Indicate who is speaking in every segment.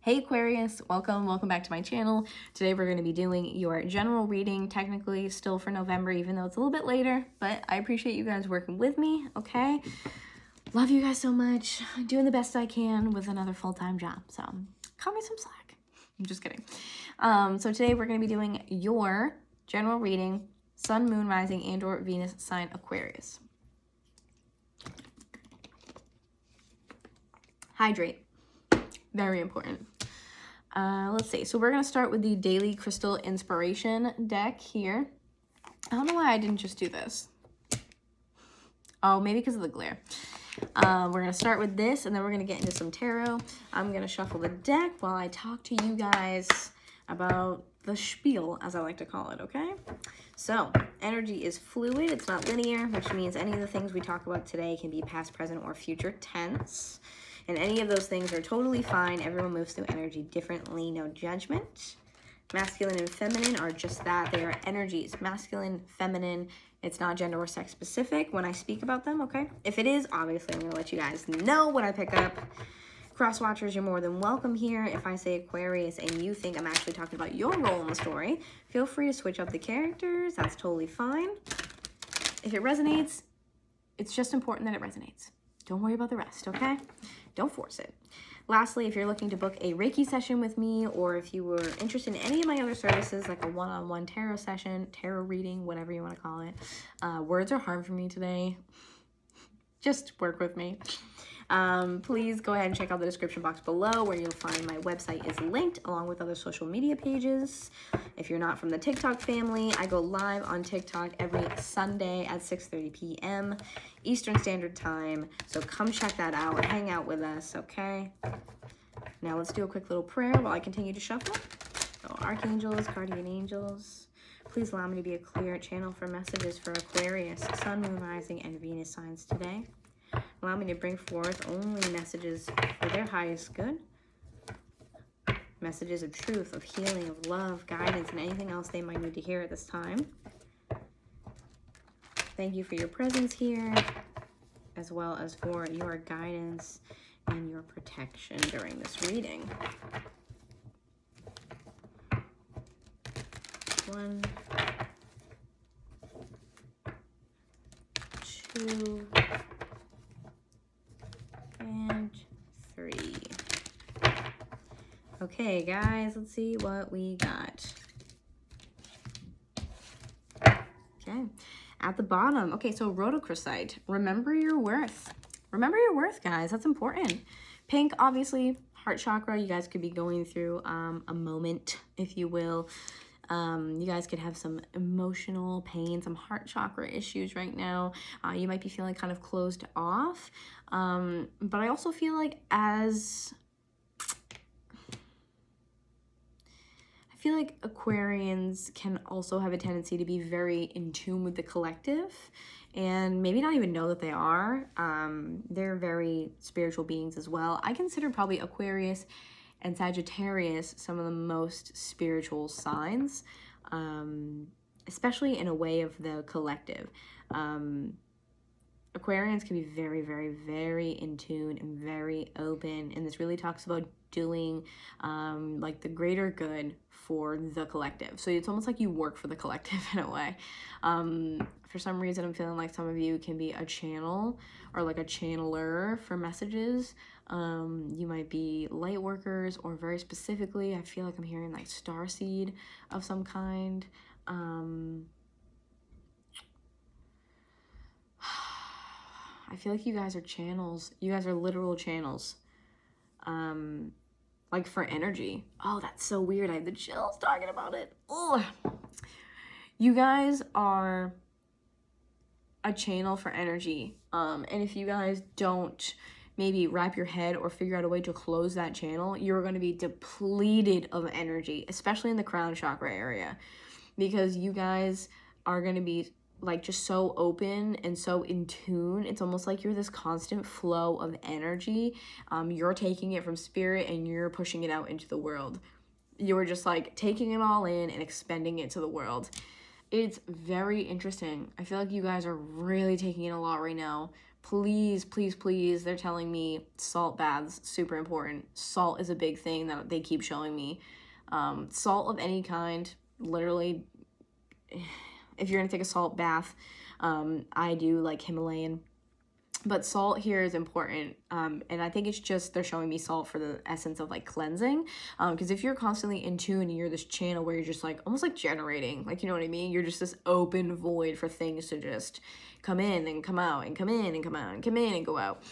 Speaker 1: Hey Aquarius, welcome back to my channel. Today we're going to be doing your general reading, technically still for November, even though it's a little bit later, but I appreciate you guys working with me, okay? Love you guys so much. I'm doing the best I can with another full-time job, so cut me some slack. I'm just kidding. So today we're going to be doing your general reading, Sun, Moon, Rising, and or Venus sign Aquarius. Hydrate. Very important. Let's see. So we're going to start with the Daily Crystal Inspiration deck here. I don't know why I didn't just do this. Oh, maybe because of the glare. We're going to start with this, and then we're going to get into some tarot. I'm going to shuffle the deck while I talk to you guys about the spiel, as I like to call it, okay? So, energy is fluid. It's not linear, which means any of the things we talk about today can be past, present, or future tense. And any of those things are totally fine. Everyone moves through energy differently, no judgment. Masculine and feminine are just that. They are energies. Masculine, feminine. It's not gender or sex specific when I speak about them, okay? If it is, obviously, I'm going to let you guys know what I pick up. Cross-watchers, you're more than welcome here. If I say Aquarius and you think I'm actually talking about your role in the story, feel free to switch up the characters. That's totally fine. If it resonates, it's just important that it resonates. Don't worry about the rest, okay? Don't force it. Lastly, if you're looking to book a Reiki session with me, or if you were interested in any of my other services, like a one-on-one tarot session, tarot reading, whatever you want to call it, words are hard for me today. Just work with me. Please go ahead and check out the description box below where you'll find my website is linked along with other social media pages. If you're not from the TikTok family, I go live on TikTok every Sunday at 6:30 p.m. Eastern Standard Time. So come check that out. Hang out with us, okay? Now let's do a quick little prayer while I continue to shuffle. So archangels, guardian angels, please allow me to be a clear channel for messages for Aquarius, Sun, Moon, Rising, and Venus signs today. Allow me to bring forth only messages for their highest good. Messages of truth, of healing, of love, guidance, and anything else they might need to hear at this time. Thank you for your presence here, as well as for your guidance and your protection during this reading. 1, 2, and 3. Okay, guys, let's see what we got. Okay, at the bottom. Okay, so rhodochrosite. Remember your worth. Remember your worth, guys. That's important. Pink, obviously, heart chakra. You guys could be going through a moment, if you will. You guys could have some emotional pain, some heart chakra issues right now. You might be feeling kind of closed off. But I also feel like Aquarians can also have a tendency to be very in tune with the collective and maybe not even know that they are. They're very spiritual beings as well. I consider probably Aquarius and Sagittarius some of the most spiritual signs, especially in a way of the collective. Aquarians can be very, very, very in tune and very open, and this really talks about doing like the greater good for the collective. So it's almost like you work for the collective in a way. For some reason, I'm feeling like some of you can be a channel or like a channeler for messages. You might be light workers, or very specifically, I feel like I'm hearing like starseed of some kind. I feel like you guys are channels. You guys are literal channels. Like for energy. Oh, that's so weird. I have the chills talking about it. Ugh. You guys are a channel for energy. And if you guys don't maybe wrap your head or figure out a way to close that channel, you're going to be depleted of energy, especially in the crown chakra area, because you guys are going to be like just so open and so in tune. It's almost like you're this constant flow of energy. You're taking it from spirit and you're pushing it out into the world. You're just like taking it all in and expending it to the world. It's very interesting. I feel like you guys are really taking in a lot right now, Please, please, please, they're telling me salt baths, super important. Salt is a big thing that they keep showing me. Salt of any kind, literally, if you're gonna take a salt bath, I do like Himalayan, but salt here is important. And I think it's just they're showing me salt for the essence of like cleansing. Because if you're constantly in tune and you're this channel where you're just like almost like generating, like, you know what I mean? You're just this open void for things to just come in and come out and come in and come out and come in and go out.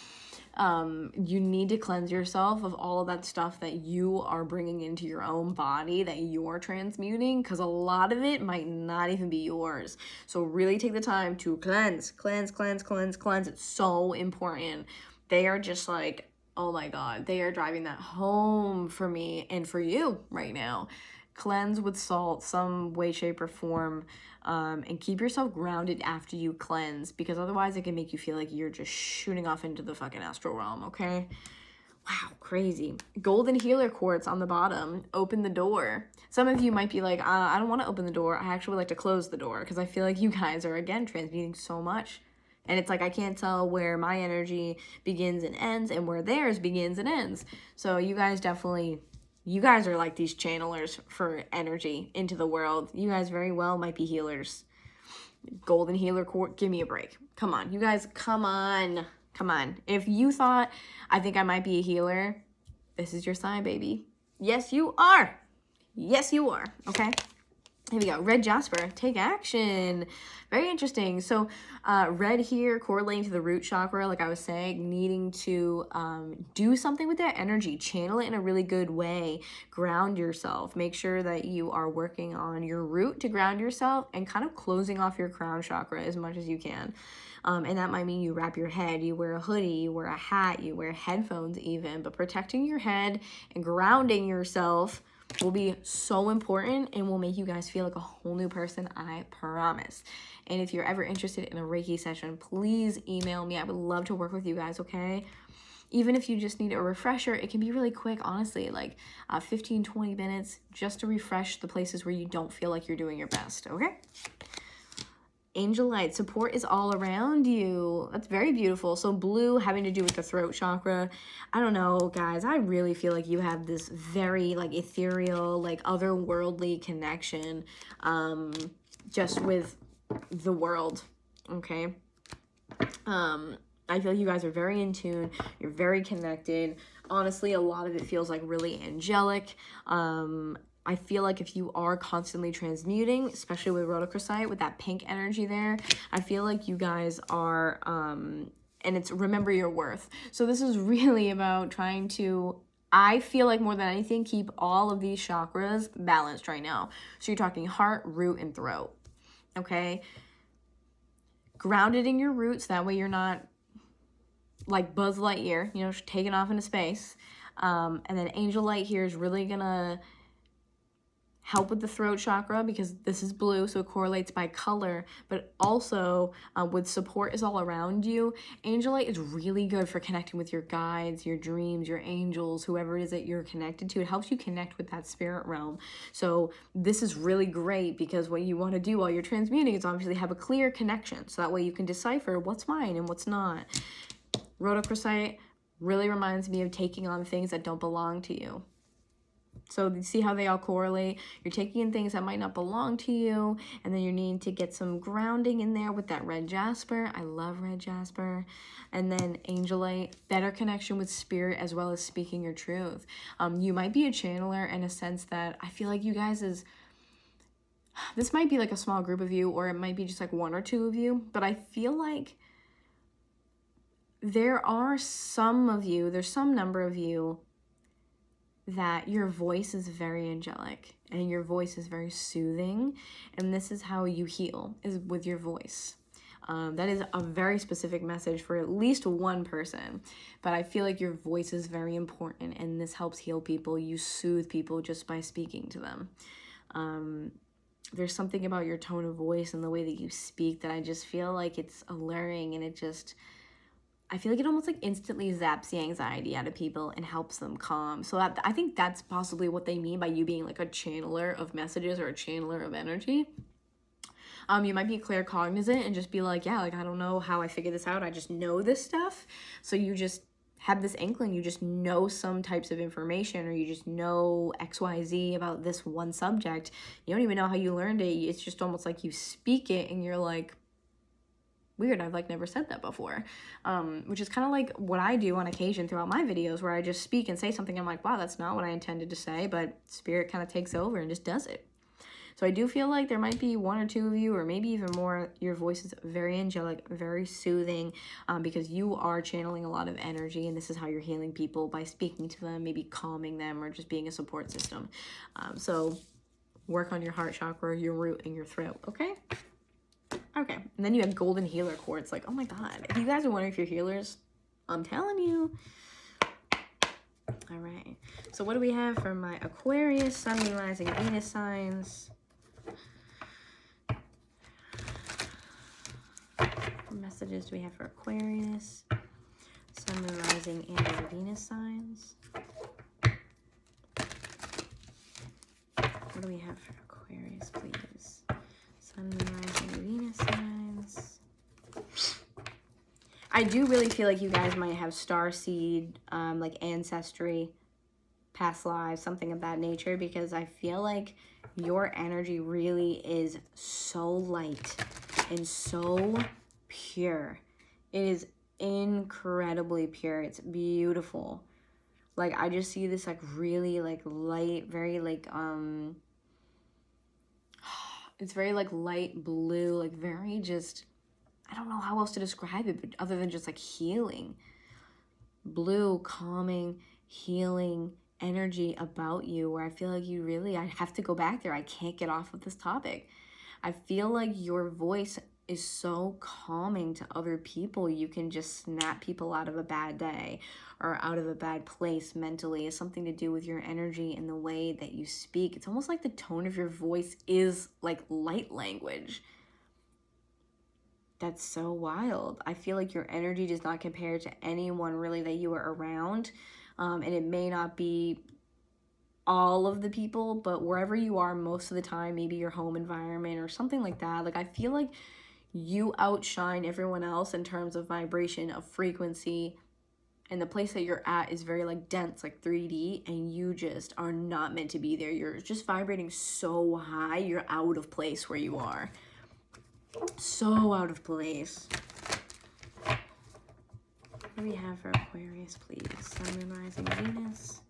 Speaker 1: You need to cleanse yourself of all of that stuff that you are bringing into your own body that you're transmuting, because a lot of it might not even be yours. So really take the time to cleanse. It's so important. They are just like, oh my God, they are driving that home for me and for you right now. Cleanse with salt, some way, shape, or form. And keep yourself grounded after you cleanse, because otherwise it can make you feel like you're just shooting off into the fucking astral realm, okay? Wow, crazy. Golden healer quartz on the bottom. Open the door. Some of you might be like, I don't want to open the door. I actually would like to close the door, because I feel like you guys are, again, transmuting so much. And it's like I can't tell where my energy begins and ends and where theirs begins and ends. So you guys definitely... You guys are like these channelers for energy into the world. You guys very well might be healers. Golden healer court, give me a break. Come on, you guys, come on. Come on. If you thought I think I might be a healer, this is your sign, baby. Yes, you are. Yes, you are. Okay. Here we go. Red jasper, take action. Very interesting. So red here correlating to the root chakra, like I was saying, needing to do something with that energy, channel it in a really good way, ground yourself, make sure that you are working on your root to ground yourself and kind of closing off your crown chakra as much as you can. And that might mean you wrap your head, you wear a hoodie, you wear a hat, you wear headphones even, but protecting your head and grounding yourself will be so important and will make you guys feel like a whole new person, I promise. And if you're ever interested in a Reiki session, please email me. I would love to work with you guys, okay? Even if you just need a refresher, it can be really quick, honestly, like 15, 20 minutes just to refresh the places where you don't feel like you're doing your best, okay? Angel light, support is all around you. That's very beautiful. So blue having to do with the throat chakra. I don't know, guys. I really feel like you have this very like ethereal, like otherworldly connection just with the world, okay? I feel you guys are very in tune. You're very connected. Honestly, a lot of it feels like really angelic. I feel like if you are constantly transmuting, especially with rhodochrosite, with that pink energy there, I feel like you guys are, and it's remember your worth. So this is really about trying to, I feel like more than anything, keep all of these chakras balanced right now. So you're talking heart, root, and throat, okay? Grounded in your roots, that way you're not like Buzz Lightyear, you know, taking off into space. And then angel light here is really gonna help with the throat chakra because this is blue, so it correlates by color, but also with support is all around you. Angel light is really good for connecting with your guides, your dreams, your angels, whoever it is that you're connected to. It helps you connect with that spirit realm. So this is really great because what you want to do while you're transmuting is obviously have a clear connection, so that way you can decipher what's mine and what's not. Rhodochrosite really reminds me of taking on things that don't belong to you. So you see how they all correlate? You're taking in things that might not belong to you, and then you need to get some grounding in there with that red jasper. I love red jasper. And then angelite, better connection with spirit as well as speaking your truth. You might be a channeler in a sense that I feel like you guys this might be like a small group of you, or it might be just like one or two of you, but I feel like there's some number of you that your voice is very angelic and your voice is very soothing, and this is how you heal, is with your voice. That is a very specific message for at least one person, but I feel like your voice is very important and this helps heal people. You soothe people just by speaking to them. There's something about your tone of voice and the way that you speak that I just feel like it's alluring, and I feel like it almost like instantly zaps the anxiety out of people and helps them calm. So I think that's possibly what they mean by you being like a channeler of messages or a channeler of energy. You might be claircognizant and just be like, yeah, like, I don't know how I figured this out. I just know this stuff. So you just have this inkling, you just know some types of information, or you just know XYZ about this one subject. You don't even know how you learned it. It's just almost like you speak it and you're like, weird, I've like never said that before. Which is kind of like what I do on occasion throughout my videos, where I just speak and say something. I'm like, wow, that's not what I intended to say, but spirit kind of takes over and just does it. So I do feel like there might be one or two of you, or maybe even more, your voice is very angelic, very soothing, because you are channeling a lot of energy, and this is how you're healing people, by speaking to them, maybe calming them, or just being a support system. So work on your heart chakra, your root, and your throat, okay? Okay, and then you have golden healer quartz. Like, oh my God, if you guys are wondering if you're healers, I'm telling you. All right, so what do we have for my Aquarius, Sun, Moon, Rising, Venus signs? What messages do we have for Aquarius, Sun, Moon, Rising, and their Venus signs? What do we have for Aquarius, please? Sun, Moon, Rising, Venus signs. I do really feel like you guys might have starseed, like ancestry, past lives, something of that nature, because I feel like your energy really is so light and so pure. It is incredibly pure. It's beautiful. Like, I just see this like really like light, very like it's very like light blue, like very just, I don't know how else to describe it, but other than just like healing. Blue, calming, healing energy about you, where I feel like you really, I have to go back there. I can't get off of this topic. I feel like your voice is so calming to other people. You can just snap people out of a bad day or out of a bad place mentally. It's something to do with your energy and the way that you speak. It's almost like the tone of your voice is like light language. That's so wild. I feel like your energy does not compare to anyone really that you are around. And it may not be all of the people, but wherever you are most of the time, maybe your home environment or something like that. Like, I feel like you outshine everyone else in terms of vibration, of frequency, and the place that you're at is very like dense, like 3D, and you just are not meant to be there. You're just vibrating so high, you're out of place where you are. So out of place. What do we have for Aquarius, please? Sun, Moon, Rising, Venus.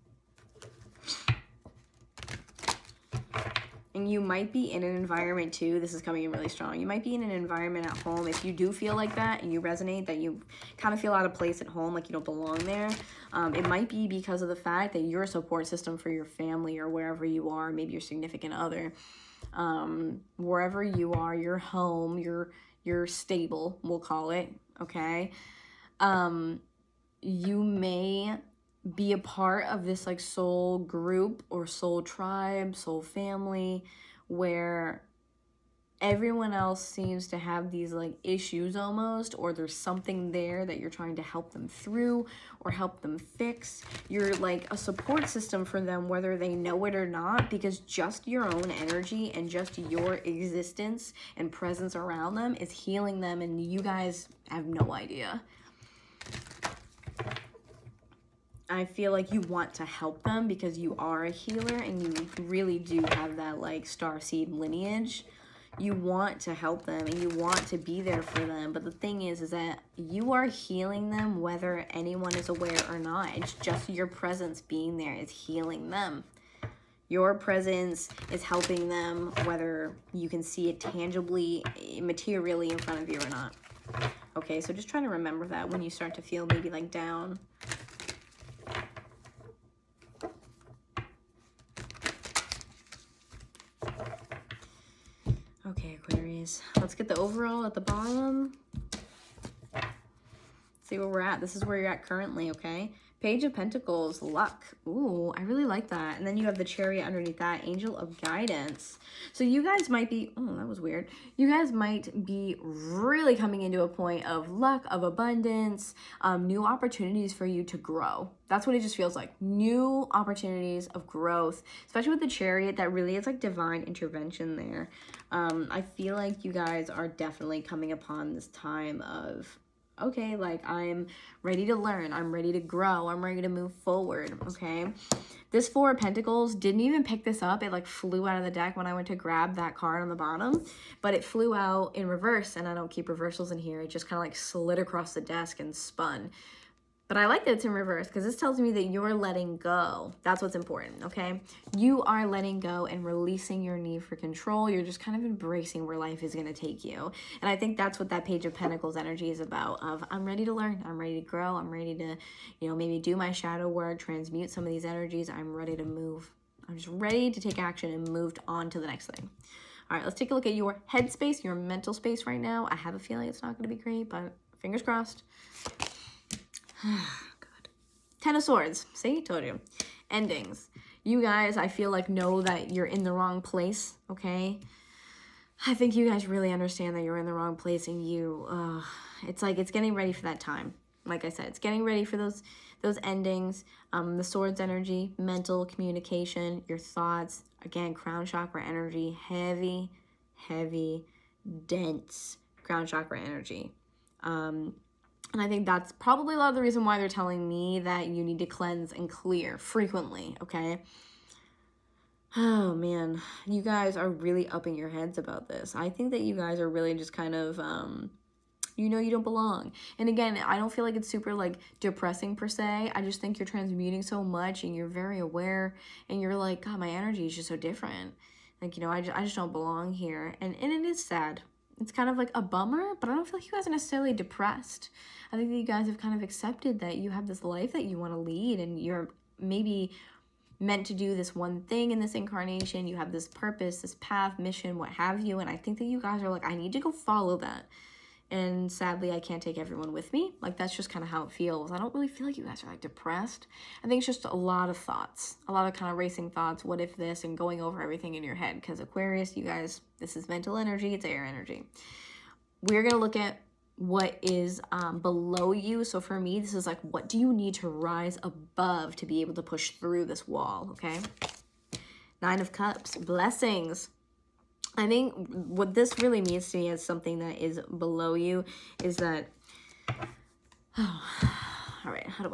Speaker 1: And you might be in an environment too, this is coming in really strong. You might be in an environment at home, if you do feel like that and you resonate, that you kind of feel out of place at home, like you don't belong there. It might be because of the fact that you're a support system for your family or wherever you are, maybe your significant other. Wherever you are, your home, your stable, we'll call it, okay? You may be a part of this like soul group or soul tribe, soul family, where everyone else seems to have these like issues almost, or there's something there that you're trying to help them through or help them fix. You're like a support system for them, whether they know it or not, because just your own energy and just your existence and presence around them is healing them, and you guys have no idea. I feel like you want to help them because you are a healer and you really do have that like starseed lineage. You want to help them and you want to be there for them. But the thing is that you are healing them whether anyone is aware or not. It's just your presence being there is healing them. Your presence is helping them whether you can see it tangibly, materially in front of you or not. Okay, so just try to remember that when you start to feel maybe like down. Okay, Aquarius, let's get the overall at the bottom. See where we're at. This is where you're at currently, okay? Page of Pentacles, luck. Ooh, I really like that. And then you have the Chariot underneath that, Angel of Guidance. So you guys might be, oh, that was weird. You guys might be really coming into a point of luck, of abundance, new opportunities for you to grow. That's what it just feels like. New opportunities of growth, especially with the Chariot. That really is like divine intervention there. I feel like you guys are definitely coming upon this time of, okay, like I'm ready to learn, I'm ready to grow, I'm ready to move forward, okay? This Four of Pentacles, didn't even pick this up. It like flew out of the deck when I went to grab that card on the bottom, but it flew out in reverse, and I don't keep reversals in here. It just kind of like slid across the desk and spun. But I like that it's in reverse because this tells me that you're letting go. That's what's important, okay? You are letting go and releasing your need for control. You're just kind of embracing where life is going to take you. And I think that's what that Page of Pentacles energy is about, of I'm ready to learn, I'm ready to grow, I'm ready to, you know, maybe do my shadow work, transmute some of these energies. I'm ready to move. I'm just ready to take action and move on to the next thing. All right, let's take a look at your headspace, your mental space right now. I have a feeling it's not going to be great, but fingers crossed. God. Ten of Swords. See? Told you. Endings. You guys, I feel like, know that you're in the wrong place, okay? I think you guys really understand that you're in the wrong place, and you, it's like it's getting ready for that time. Like I said, it's getting ready for those endings. The Swords energy, mental communication, your thoughts. Again, crown chakra energy. Heavy, heavy, dense crown chakra energy. And I think that's probably a lot of the reason why they're telling me that you need to cleanse and clear frequently, okay? Oh, man. You guys are really upping your heads about this. I think that you guys are really just kind of, you know you don't belong. And again, I don't feel like it's super, like, depressing per se. I just think you're transmuting so much and you're very aware. And you're like, God, my energy is just so different. Like, you know, I just don't belong here. And it is sad. It's kind of like a bummer, but I don't feel like you guys are necessarily depressed. I think that you guys have kind of accepted that you have this life that you want to lead, and you're maybe meant to do this one thing in this incarnation. You have this purpose, this path, mission, what have you. And I think that you guys are like, I need to go follow that. And sadly, I can't take everyone with me. Like, that's just kind of how it feels. I don't really feel like you guys are, like, depressed. I think it's just a lot of thoughts. A lot of kind of racing thoughts. What if this? And going over everything in your head. Because Aquarius, you guys, this is mental energy. It's air energy. We're going to look at what is below you. So for me, this is like, what do you need to rise above to be able to push through this wall, okay? Nine of Cups. Blessings. I think what this really means to me as something that is below you is that, oh, all right, how do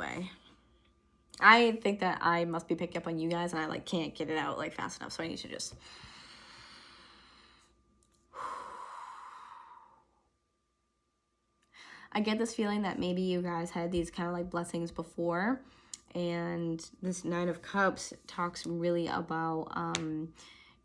Speaker 1: I think that I must be picking up on you guys, and I like can't get it out like fast enough, so I need to just, I get this feeling that maybe you guys had these kind of like blessings before, and this Nine of Cups talks really about,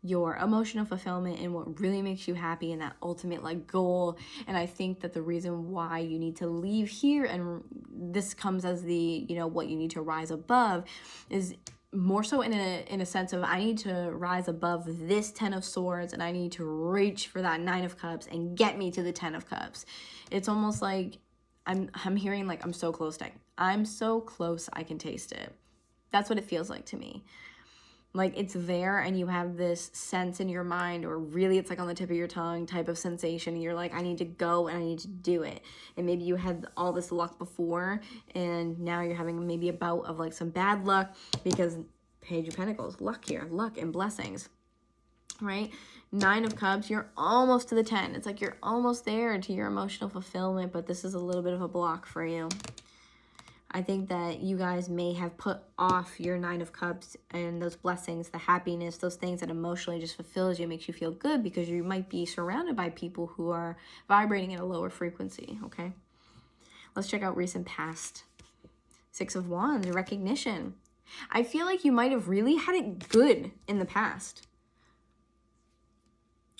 Speaker 1: your emotional fulfillment and what really makes you happy and that ultimate like goal. And I think that the reason why you need to leave here, and this comes as the, you know, what you need to rise above, is more so in a sense of I need to rise above this Ten of Swords, and I need to reach for that Nine of Cups and get me to the Ten of Cups. It's almost like I'm hearing like I'm so close, I'm so close I can taste it. That's what it feels like to me. Like it's there and you have this sense in your mind, or really it's like on the tip of your tongue type of sensation, and you're like, I need to go and I need to do it. And maybe you had all this luck before, and now you're having maybe a bout of like some bad luck, because Page of Pentacles, luck here, luck and blessings, right? Nine of Cups, you're almost to the 10. It's like you're almost there to your emotional fulfillment, but this is a little bit of a block for you. I think that you guys may have put off your Nine of Cups and those blessings, the happiness, those things that emotionally just fulfills you, makes you feel good, because you might be surrounded by people who are vibrating at a lower frequency, okay? Let's check out recent past. Six of Wands, recognition. I feel like you might have really had it good in the past.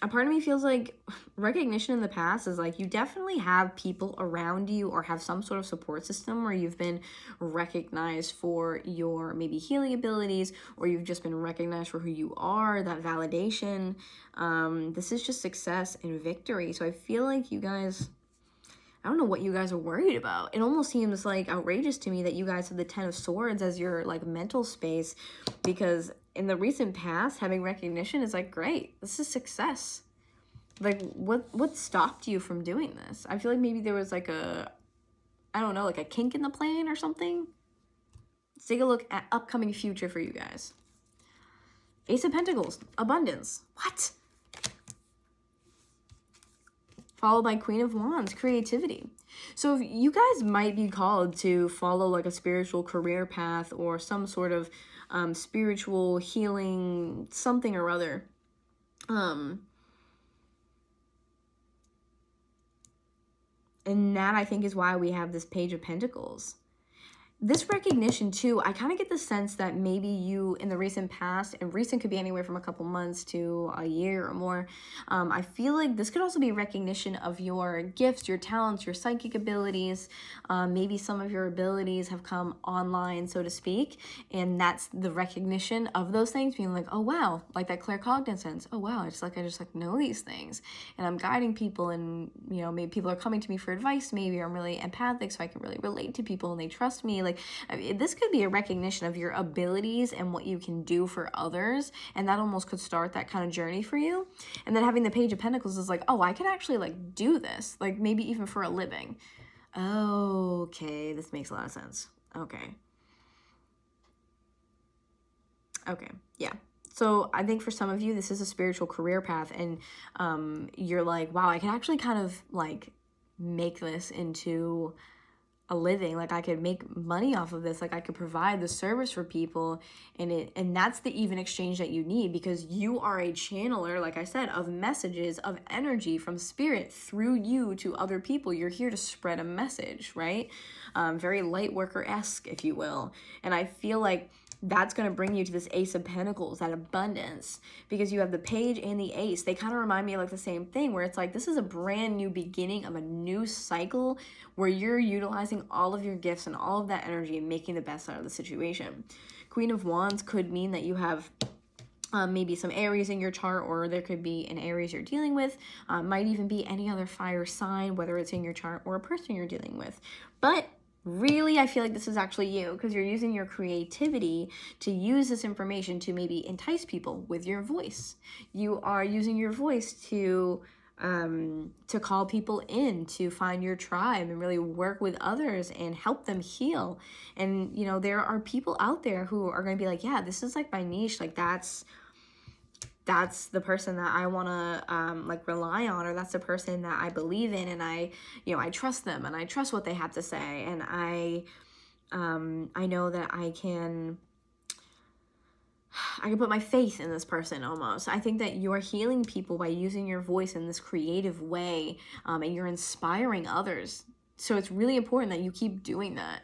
Speaker 1: A part of me feels like recognition in the past is like you definitely have people around you, or have some sort of support system where you've been recognized for your maybe healing abilities, or you've just been recognized for who you are, that validation. This is just success and victory. So I feel like you guys, I don't know what you guys are worried about. It almost seems like outrageous to me that you guys have the Ten of Swords as your like mental space, because in the recent past, having recognition is like, great, this is success. Like, what stopped you from doing this? I feel like maybe there was like a, I don't know, like a kink in the plan or something. Let's take a look at upcoming future for you guys. Ace of Pentacles, abundance. What? Followed by Queen of Wands, creativity. So you guys might be called to follow like a spiritual career path or some sort of spiritual healing, something or other. And that, I think, is why we have this Page of Pentacles. This recognition too, I kind of get the sense that maybe you in the recent past, and recent could be anywhere from a couple months to a year or more, I feel like this could also be recognition of your gifts, your talents, your psychic abilities. Maybe some of your abilities have come online, so to speak, and that's the recognition of those things, being like, oh wow, like that claircognizance. Oh wow, I just know these things, and I'm guiding people, and you know, maybe people are coming to me for advice. Maybe I'm really empathic, so I can really relate to people, and they trust me. Like, I mean, this could be a recognition of your abilities and what you can do for others, and that almost could start that kind of journey for you. And then having the Page of Pentacles is like, oh, I can actually like do this, like maybe even for a living. Okay, this makes a lot of sense. Okay, yeah. So I think for some of you, this is a spiritual career path, and you're like, wow, I can actually kind of like make this into a living. Like, I could make money off of this. Like, I could provide the service for people, and that's the even exchange that you need, because you are a channeler, like I said, of messages, of energy from spirit through you to other people. You're here to spread a message, right? Very light worker-esque, if you will. And I feel like that's going to bring you to this Ace of Pentacles, that abundance, because you have the Page and the Ace. They kind of remind me of like the same thing, where it's like, this is a brand new beginning of a new cycle where you're utilizing all of your gifts and all of that energy and making the best out of the situation. Queen of Wands could mean that you have maybe some Aries in your chart, or there could be an Aries you're dealing with. Might even be any other fire sign, whether it's in your chart or a person you're dealing with. But really, I feel like this is actually you, because you're using your creativity to use this information to maybe entice people with your voice. You are using your voice to call people in, to find your tribe and really work with others and help them heal. And, you know, there are people out there who are going to be like, yeah, this is like my niche. Like, that's the person that I want to like rely on, or that's the person that I believe in, and I trust them, and I trust what they have to say, and I know that I can put my faith in this person almost. I think that you're healing people by using your voice in this creative way, and you're inspiring others. So it's really important that you keep doing that.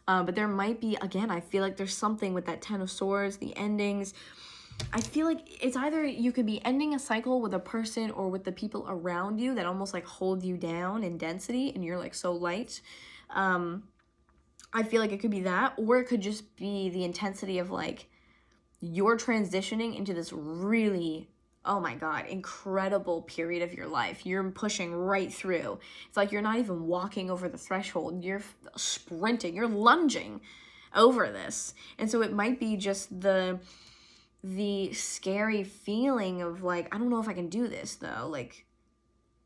Speaker 1: But there might be, again, I feel like there's something with that Ten of Swords, the endings. I feel like it's either you could be ending a cycle with a person or with the people around you that almost like hold you down in density, and you're like so light. I feel like it could be that, or it could just be the intensity of like you're transitioning into this really, oh my God, incredible period of your life. You're pushing right through. It's like you're not even walking over the threshold. You're sprinting, you're lunging over this. And so it might be just the scary feeling of like, I don't know if I can do this though. Like,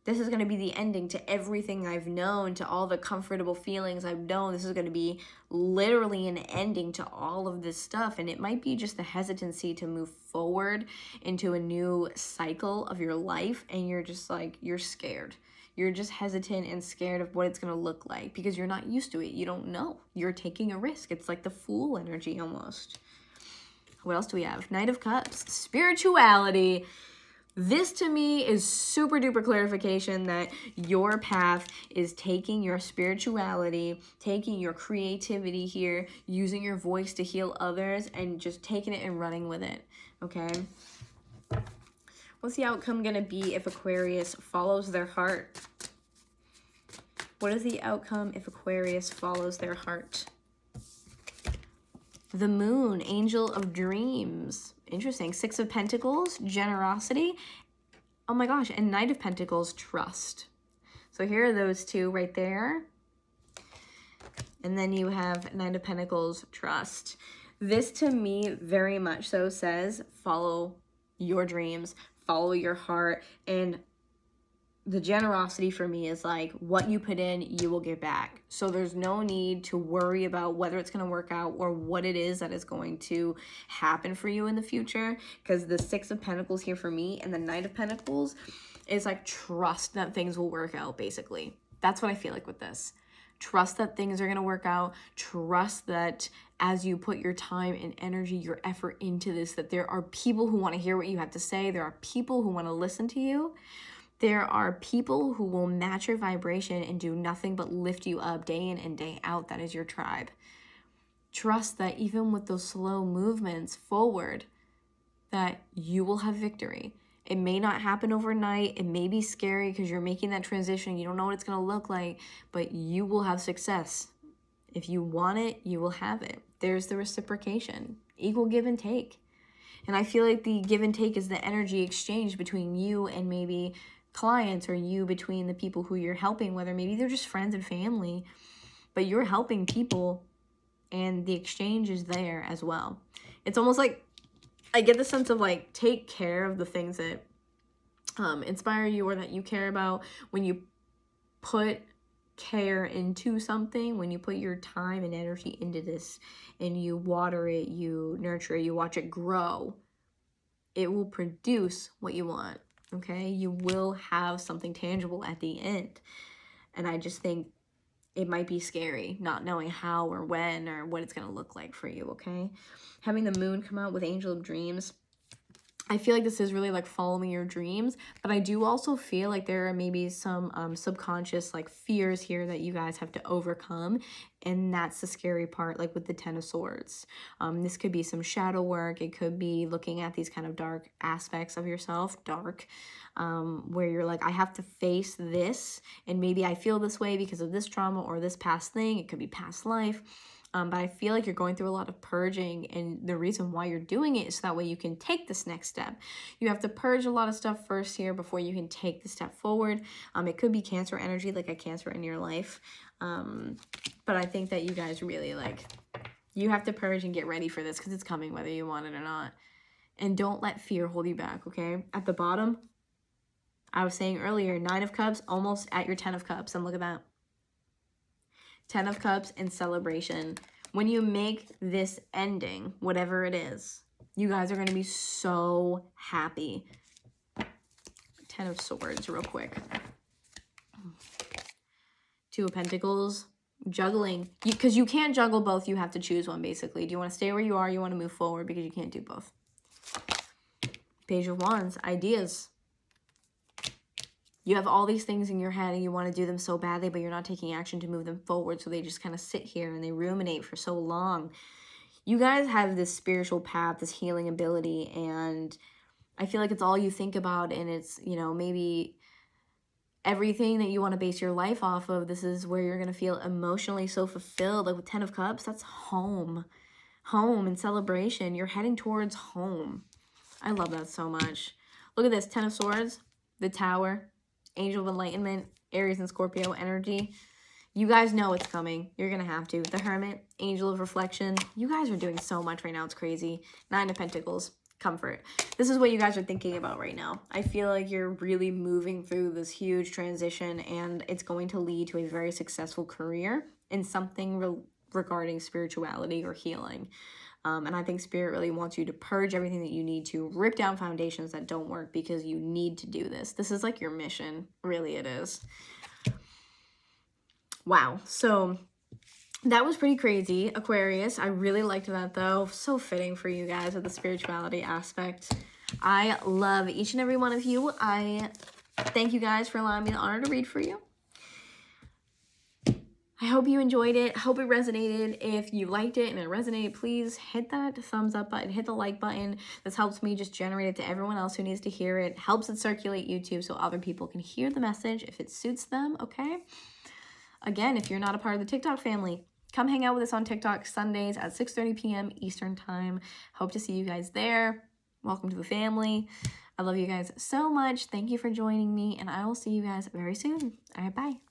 Speaker 1: this is going to be the ending to everything I've known, to all the comfortable feelings I've known. This is going to be literally an ending to all of this stuff. And it might be just the hesitancy to move forward into a new cycle of your life. And you're just like, you're scared. You're just hesitant and scared of what it's going to look like, because you're not used to it. You don't know. You're taking a risk. It's like the Fool energy almost. What else do we have? Knight of Cups, spirituality. This to me is super duper clarification that your path is taking your spirituality, taking your creativity here, using your voice to heal others, and just taking it and running with it, okay? What's the outcome going to be if Aquarius follows their heart? What is the outcome if Aquarius follows their heart? The Moon, Angel of Dreams. Interesting. Six of Pentacles, generosity. Oh my gosh, and Knight of Pentacles, trust. So here are those two right there. And then you have Knight of Pentacles, trust. This to me very much so says follow your dreams, follow your heart. And the generosity for me is like what you put in, you will get back. So there's no need to worry about whether it's going to work out or what it is that is going to happen for you in the future. Because the Six of Pentacles here for me and the Knight of Pentacles is like trust that things will work out, basically. That's what I feel like with this. Trust that things are going to work out. Trust that as you put your time and energy, your effort into this, that there are people who want to hear what you have to say. There are people who want to listen to you. There are people who will match your vibration and do nothing but lift you up day in and day out. That is your tribe. Trust that even with those slow movements forward, that you will have victory. It may not happen overnight. It may be scary because you're making that transition. You don't know what it's going to look like, but you will have success. If you want it, you will have it. There's the reciprocation, equal give and take. And I feel like the give and take is the energy exchange between you and maybe clients, or you between the people who you're helping, whether maybe they're just friends and family, but you're helping people and the exchange is there as well. It's almost like I get the sense of like, take care of the things that inspire you or that you care about. When you put care into something, when you put your time and energy into this and you water it, you nurture it, you watch it grow, it will produce what you want, okay? You will have something tangible at the end. And I just think it might be scary not knowing how or when or what it's going to look like for you, okay? Having the moon come out with Angel of Dreams, I feel like this is really like following your dreams, but I do also feel like there are maybe some subconscious like fears here that you guys have to overcome, and that's the scary part, like with the Ten of Swords. This could be some shadow work. It could be looking at these kind of dark aspects of yourself, where you're like, I have to face this, and maybe I feel this way because of this trauma or this past thing. It could be past life. But I feel like you're going through a lot of purging, and the reason why you're doing it is so that way you can take this next step. You have to purge a lot of stuff first here before you can take the step forward. It could be Cancer energy, like a Cancer in your life. But I think that you guys really you have to purge and get ready for this because it's coming whether you want it or not. And don't let fear hold you back, okay? At the bottom, I was saying earlier, 9 of Cups, almost at your 10 of Cups, and look at that. 10 of Cups and celebration. When you make this ending, whatever it is, you guys are going to be so happy. 10 of Swords real quick. 2 of Pentacles. Juggling. Because you can't juggle both. You have to choose one, basically. Do you want to stay where you are? You want to move forward? Because you can't do both. Page of Wands. Ideas. You have all these things in your head and you want to do them so badly, but you're not taking action to move them forward. So they just kind of sit here and they ruminate for so long. You guys have this spiritual path, this healing ability, and I feel like it's all you think about, and it's, you know, maybe everything that you want to base your life off of. This is where you're going to feel emotionally so fulfilled. Like with 10 of Cups, that's home. Home and celebration. You're heading towards home. I love that so much. Look at this. 10 of Swords, the Tower, Angel of Enlightenment, Aries and Scorpio energy. You guys know it's coming. You're going to have to. The Hermit, Angel of Reflection. You guys are doing so much right now. It's crazy. 9 of Pentacles, comfort. This is what you guys are thinking about right now. I feel like you're really moving through this huge transition, and it's going to lead to a very successful career in something regarding spirituality or healing. And I think Spirit really wants you to purge everything that you need to, rip down foundations that don't work, because you need to do this. This is like your mission. Really, it is. Wow. So that was pretty crazy, Aquarius. I really liked that, though. So fitting for you guys with the spirituality aspect. I love each and every one of you. I thank you guys for allowing me the honor to read for you. I hope you enjoyed it. I hope it resonated. If you liked it and it resonated, please hit that thumbs up button, hit the like button. This helps me just generate it to everyone else who needs to hear it. Helps it circulate YouTube so other people can hear the message if it suits them, okay? Again, if you're not a part of the TikTok family, come hang out with us on TikTok Sundays at 6:30 p.m. Eastern Time. Hope to see you guys there. Welcome to the family. I love you guys so much. Thank you for joining me, and I will see you guys very soon. All right, bye.